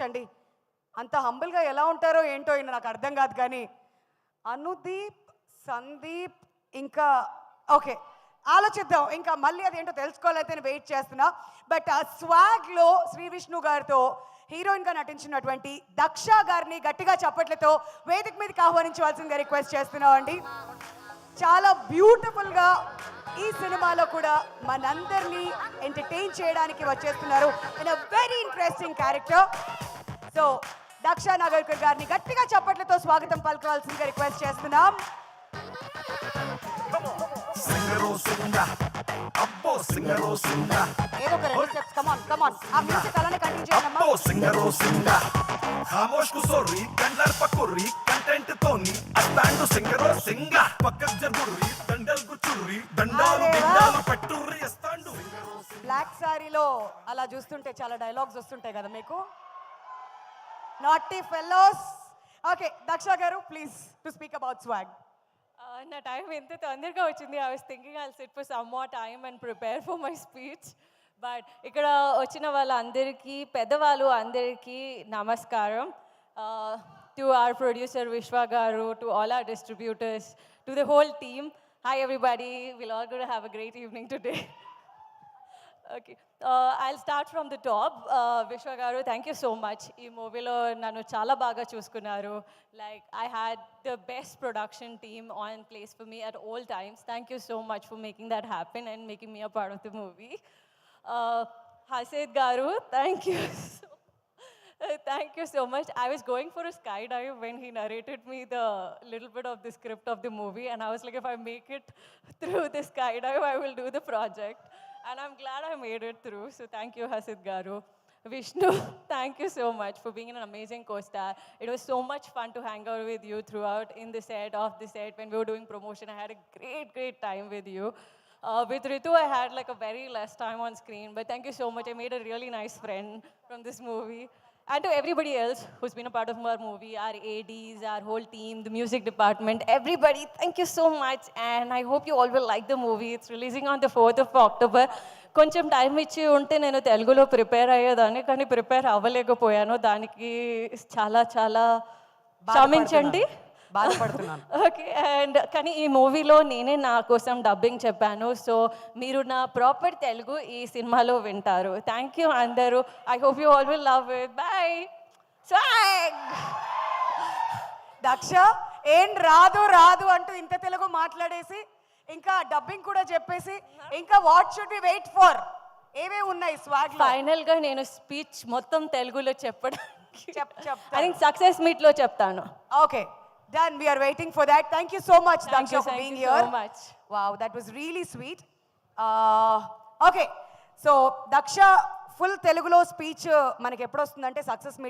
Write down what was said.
అండి అంత హంబుల్గా ఎలా ఉంటారో ఏంటో ఈయన నాకు అర్థం కాదు కానీ అనుదీప్ సందీప్ ఇంకా ఓకే ఆలోచిద్దాం ఇంకా మళ్ళీ అదేంటో తెలుసుకోవాలైతే నేను వెయిట్ చేస్తున్నా బట్ ఆ స్వాగ్లో శ్రీ విష్ణు గారితో హీరోయిన్గా నటించినటువంటి దక్ష గారిని గట్టిగా చప్పట్లతో వేదిక మీదకి ఆహ్వానించవలసిందిగా రిక్వెస్ట్ చేస్తున్నాం అండి. చాలా బ్యూటిఫుల్గా ఈ సినిమాలో కూడా మనందరినీ ఎంటర్టైన్ చేయడానికి వచ్చేస్తున్నారు in a very interesting character. So Daksha Nagarkar గారిని గట్టిగా చప్పట్లతో స్వాగతం పలకవలసిందిగా రిక్వెస్ట్ చేస్తున్నాం. ఏదో ఒక రెండు స్టెప్స్ కమాన్ కమాన్ ఆ మ్యూజిక్ అలానే కంటిన్యూ చేయండి. ఖామోష్ కు సోరి కండ్లర్ పకుర్రి కంటెంట్ తోని అస్తాండు సింగరో సింగ పక్కకు జరుగుర్రి దండల్ గుచుర్రి దండాలు దిండాలు పెట్టుర్రి అస్తాండు. బ్లాక్ సారీలో అలా చూస్తుంటే చాలా డైలాగ్స్ వస్తుంటాయి కదా మీకు. Naughty fellows. ఓకే దక్ష గారు please to speak about swag. నా టైం ఎంత తొందరగా వచ్చింది. I was thinking I'll SIT for some more time and prepare for my speech. But ఇక్కడ వచ్చిన వాళ్ళందరికీ పెద్దవాళ్ళు అందరికీ నమస్కారం. టు అవర్ ప్రొడ్యూసర్ విశ్వ గారు, to all our distributors, to the whole team. Hi everybody, will all gonna have a great evening today. Okay I'll start from the top. విశ్వ గారు థ్యాంక్ యూ సో మచ్. ఈ మూవీలో నన్ను చాలా బాగా చూసుకున్నారు. Like I had the best production team on place for me at all times. Thank you so much for making that happen and making me a part of the movie. Hasid garu, thank you so much. I was going for a skydive when he narrated me the little bit of the script of the movie, and I was like, if I make it through the skydive, I will do the project. And I'm glad I made it through. So thank you, Hasid garu. Vishnu, thank you so much for being an amazing co-star. It was so much fun to hang out with you throughout in the set, off the set. When we were doing promotion, I had a great time with you. With Ritu, I had like a very less time on screen, but thank you so much. I made a really nice friend from this movie. And to everybody else who's been a part of our movie, our ADs, our whole team, the music department, everybody, thank you so much. And I hope you all will like the movie. It's releasing on the 4th of October. కొంచెం time ఇచ్చి ఉంటే నేను తెలుగులో prepare అయ్యేదాన్ని, కానీ prepare అవ్వలేకపోయాను. దానికి చాలా చాలా క్షమించండి. బాధపడుతున్నాను. ఓకే అండ్ కానీ ఈ మూవీలో నేనే నా కోసం డబ్బింగ్ చెప్పాను. సో మీరు నా ప్రాపర్ తెలుగు ఈ సినిమాలో వింటారు. థ్యాంక్ యూ అందరూ. I hope you all will love it. By. Swag. Daksha ఏం రాదు అంటూ ఇంత తెలుగు మాట్లాడేసి ఇంకా డబ్బింగ్ కూడా చెప్పేసి ఇంకా what should we wait for ఏవే ఉన్నాయి స్వాగ్ లో? ఫైనల్ గా నేను స్పీచ్ మొత్తం తెలుగులో చెప్పడానికి ఐ థింక్ సక్సెస్ మీట్ లో చెప్తాను. Okay done, we are waiting for that. Thank you so much Daksha for being here. Thank you so much. Wow, that was really sweet. Okay, so Daksha full telugulo speech మనకి ఎప్పుడు వస్తుందంటే success meet